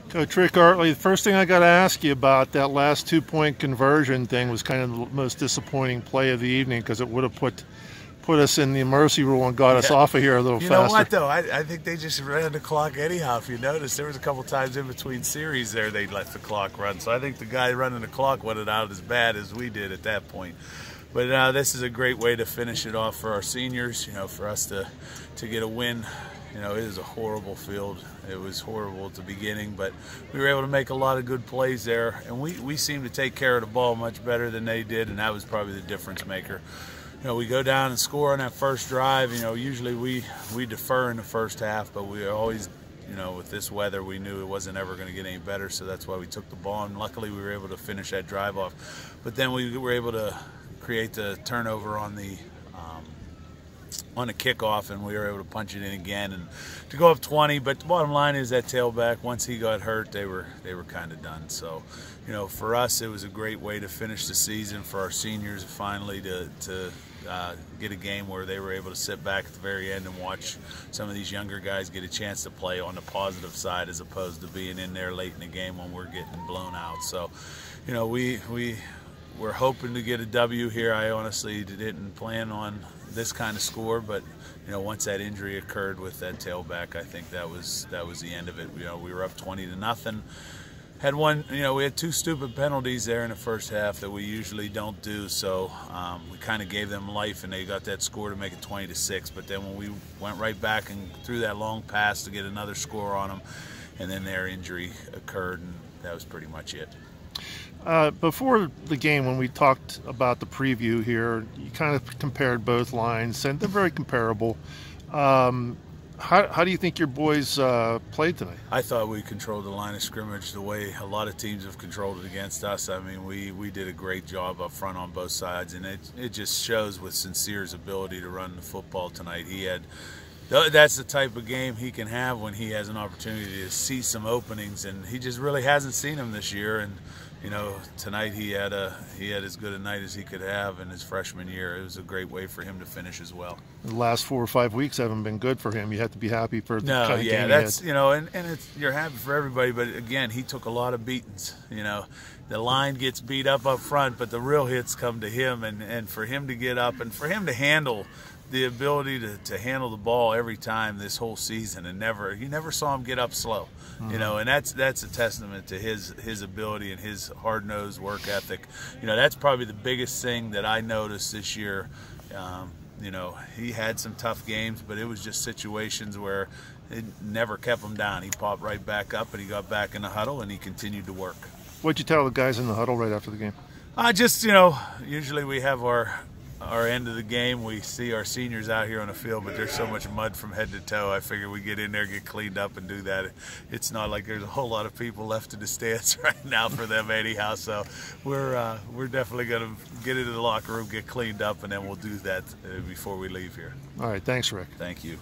Coach Rick Artley, the first thing I got to ask you about that last 2-point conversion thing was kind of the most disappointing play of the evening because it would have put us in the mercy rule and got us off of here a little faster. You know what, though? I think they just ran the clock anyhow. If you notice, there was a couple times in between series there they let the clock run. So I think the guy running the clock wasn't out as bad as we did at that point. But this is a great way to finish it off for our seniors, you know, for us to get a win. You know, it is a horrible field. It was horrible at the beginning, but we were able to make a lot of good plays there, and we seemed to take care of the ball much better than they did, and that was probably the difference maker. You know, we go down and score on that first drive. You know, usually we defer in the first half, but we always, you know, with this weather, we knew it wasn't ever going to get any better, so that's why we took the ball, and luckily we were able to finish that drive off. But then we were able to create the turnover on the kickoff, and we were able to punch it in again and to go up 20. But the bottom line is that tailback, once he got hurt, they were kind of done. So, you know, for us, it was a great way to finish the season for our seniors finally to get a game where they were able to sit back at the very end and watch some of these younger guys get a chance to play on the positive side as opposed to being in there late in the game when we're getting blown out. So, you know, we're hoping to get a W here. I honestly didn't plan on this kind of score, but you know, once that injury occurred with that tailback, I think that was the end of it. You know, we were up 20-0. Had one, you know, we had 2 stupid penalties there in the first half that we usually don't do, so we kind of gave them life, and they got that score to make it 20-6. But then when we went right back and threw that long pass to get another score on them, and then their injury occurred, and that was pretty much it. Before the game, when we talked about the preview here, you kind of compared both lines, and they're very comparable. How do you think your boys played tonight? I thought we controlled the line of scrimmage the way a lot of teams have controlled it against us. I mean, we did a great job up front on both sides, and it just shows with Sincere's ability to run the football tonight. That's the type of game he can have when he has an opportunity to see some openings, and he just really hasn't seen them this year. And you know, tonight he had as good a night as he could have in his freshman year. It was a great way for him to finish as well. The last 4 or 5 weeks haven't been good for him. You have to be happy for the kind of game that's, you know, and you're happy for everybody, but again, he took a lot of beatings. You know, the line gets beat up front, but the real hits come to him, and for him to get up and for him to handle the ability to handle the ball every time this whole season, and you never saw him get up slow. You know, and that's a testament to his ability and his hard-nosed work ethic. You know, that's probably the biggest thing that I noticed this year. You know, he had some tough games, but it was just situations where it never kept him down. He popped right back up, and he got back in the huddle, and he continued to work. What'd you tell the guys in the huddle right after the game? Just, you know, usually we have our end of the game. We see our seniors out here on the field, but there's so much mud from head to toe. I figure we get in there, get cleaned up, and do that. It's not like there's a whole lot of people left in the stands right now for them anyhow. So we're definitely going to get into the locker room, get cleaned up, and then we'll do that before we leave here. All right, thanks, Rick. Thank you.